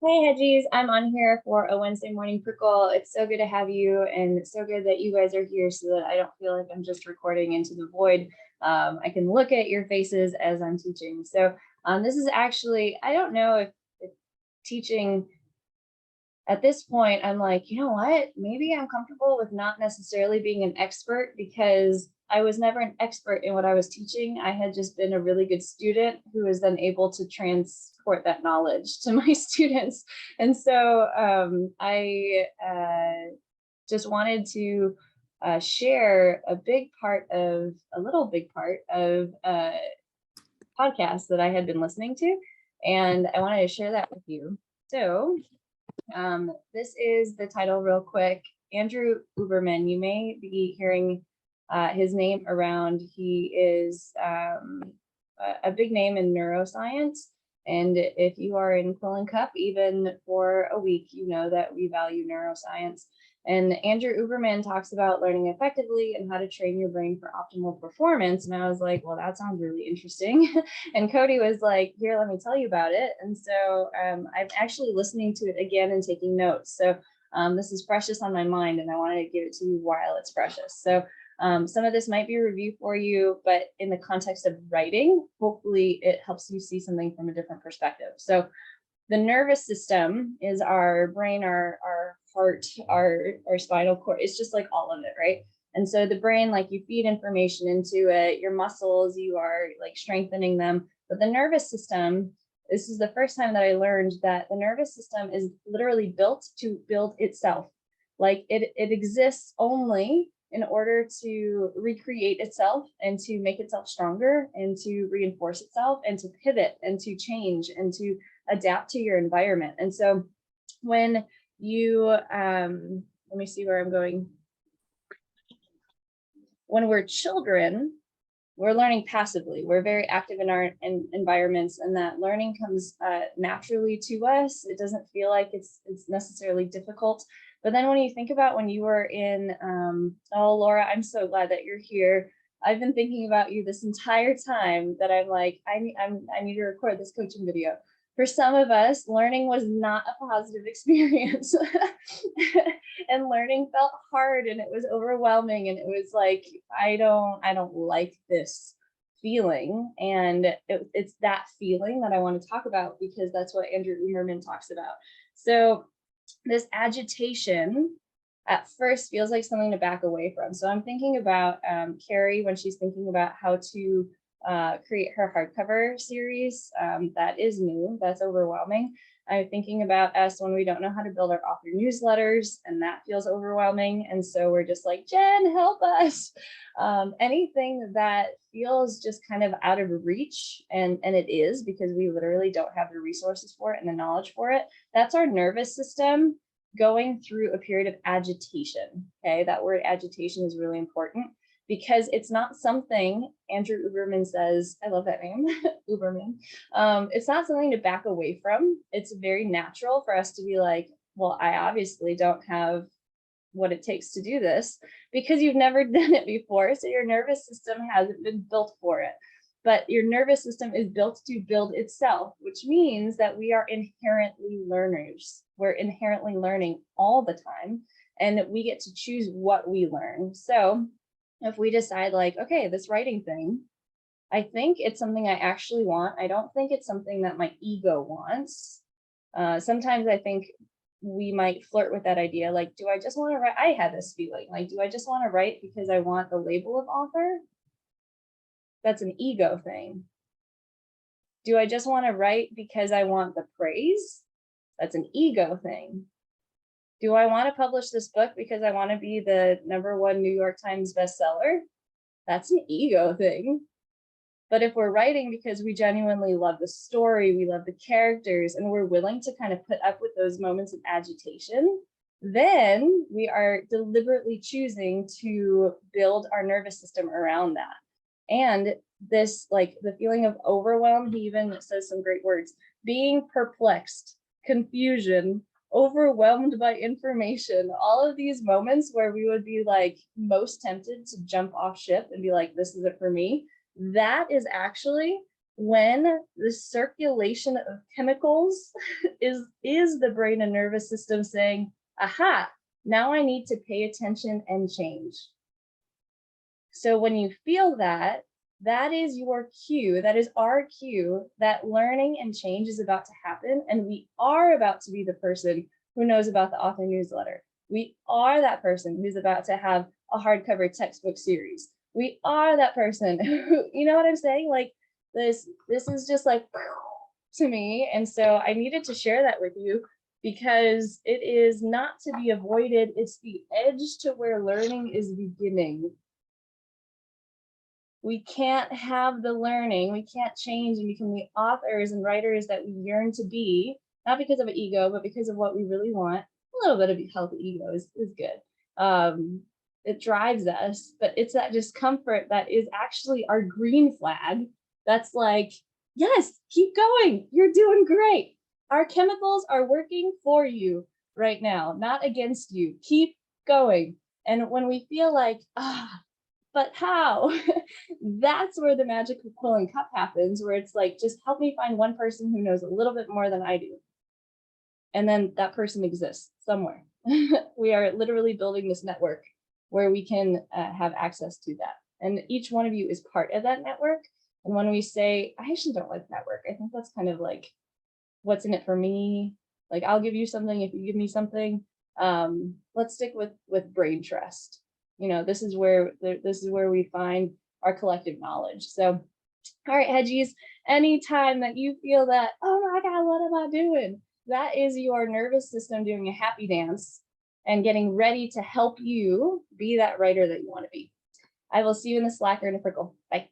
Hey Hedgies, I'm on here for a Wednesday morning prickle. It's so good to have you, and it's so good that you guys are here so that I don't feel like I'm just recording into the void. I can look at your faces as I'm teaching. So this is actually, I don't know if teaching at this point, I'm like, you know what? Maybe I'm comfortable with not necessarily being an expert because I was never an expert in what I was teaching. I had just been a really good student who was then able to transport that knowledge to my students. And so I just wanted to share a little big part of a podcast that I had been listening to. And I wanted to share that with you. So this is the title real quick. Andrew Huberman, you may be hearing his name around. He is a big name in neuroscience. And if you are in Quill Cup, even for a week, you know that we value neuroscience. And Andrew Huberman talks about learning effectively and how to train your brain for optimal performance. And I was like, well, that sounds really interesting. And Cody was like, here, let me tell you about it. And so I'm actually listening to it again and taking notes. So this is precious on my mind, and I wanted to give it to you while it's precious. So some of this might be a review for you, but in the context of writing, hopefully it helps you see something from a different perspective. So the nervous system is our brain, our heart, our spinal cord. It's just like all of it, right? And so the brain, like, you feed information into it, your muscles, you are like strengthening them. But the nervous system, this is the first time that I learned that the nervous system is literally built to build itself. Like it exists only in order to recreate itself and to make itself stronger and to reinforce itself and to pivot and to change and to adapt to your environment. And so when you, let me see where I'm going. When we're children, we're learning passively. We're very active in our environments, and that learning comes naturally to us. It doesn't feel like it's necessarily difficult. But then when you think about when you were in, oh, Laura, I'm so glad that you're here. I've been thinking about you this entire time that I'm like, I need to record this coaching video. For some of us, learning was not a positive experience. And learning felt hard, and it was overwhelming, and it was like, I don't like this feeling. And it's that feeling that I want to talk about, because that's what Andrew Huberman talks about. So this agitation at first feels like something to back away from. So I'm thinking about Carrie when she's thinking about how to create her hardcover series. That is new, that's overwhelming. I'm thinking about us when we don't know how to build our author newsletters, and that feels overwhelming. And so we're just like, Jen, help us. Anything that feels just kind of out of reach, and it is, because we literally don't have the resources for it and the knowledge for it. That's our nervous system going through a period of agitation. Okay, that word agitation is really important, because it's not something, Andrew Huberman says, I love that name, Huberman. It's not something to back away from. It's very natural for us to be like, well, I obviously don't have what it takes to do this, because you've never done it before. So your nervous system hasn't been built for it. But your nervous system is built to build itself, which means that we are inherently learners. We're inherently learning all the time, and we get to choose what we learn. So if we decide like, okay, this writing thing, I think it's something I actually want. I don't think it's something that my ego wants. Sometimes I think we might flirt with that idea. Like, do I just want to write? I had this feeling like, do I just want to write because I want the label of author? That's an ego thing. Do I just want to write because I want the praise? That's an ego thing. Do I want to publish this book because I want to be the #1 New York Times bestseller? That's an ego thing. But if we're writing because we genuinely love the story, we love the characters, and we're willing to kind of put up with those moments of agitation, then we are deliberately choosing to build our nervous system around that. And this, like, the feeling of overwhelm, he even says some great words: being perplexed, confusion, overwhelmed by information, all of these moments where we would be like most tempted to jump off ship and be like, this isn't for me. That is actually when the circulation of chemicals is the brain and nervous system saying, aha, now I need to pay attention and change. So when you feel that, that is your cue, that is our cue that learning and change is about to happen. And we are about to be the person who knows about the author newsletter. We are that person who's about to have a hardcover textbook series. We are that person who, you know what I'm saying? Like this is just like to me. And so I needed to share that with you because it is not to be avoided. It's the edge to where learning is beginning. We can't have the learning, we can't change and become the authors and writers that we yearn to be, not because of an ego, but because of what we really want. A little bit of healthy ego is good. It drives us, but it's that discomfort that is actually our green flag. That's like, yes, keep going. You're doing great. Our chemicals are working for you right now, not against you. Keep going. And when we feel like, but how? That's where the magic of Quill Cup happens, where it's like, just help me find one person who knows a little bit more than I do. And then that person exists somewhere. We are literally building this network where we can have access to that. And each one of you is part of that network. And when we say, I actually don't like network, I think that's kind of like, what's in it for me? Like, I'll give you something if you give me something. Let's stick with brain trust. You know, this is where we find our collective knowledge. So, all right, hedgies, anytime that you feel that, oh my God, what am I doing? That is your nervous system doing a happy dance and getting ready to help you be that writer that you want to be. I will see you in the Slack or in a prickle. Bye.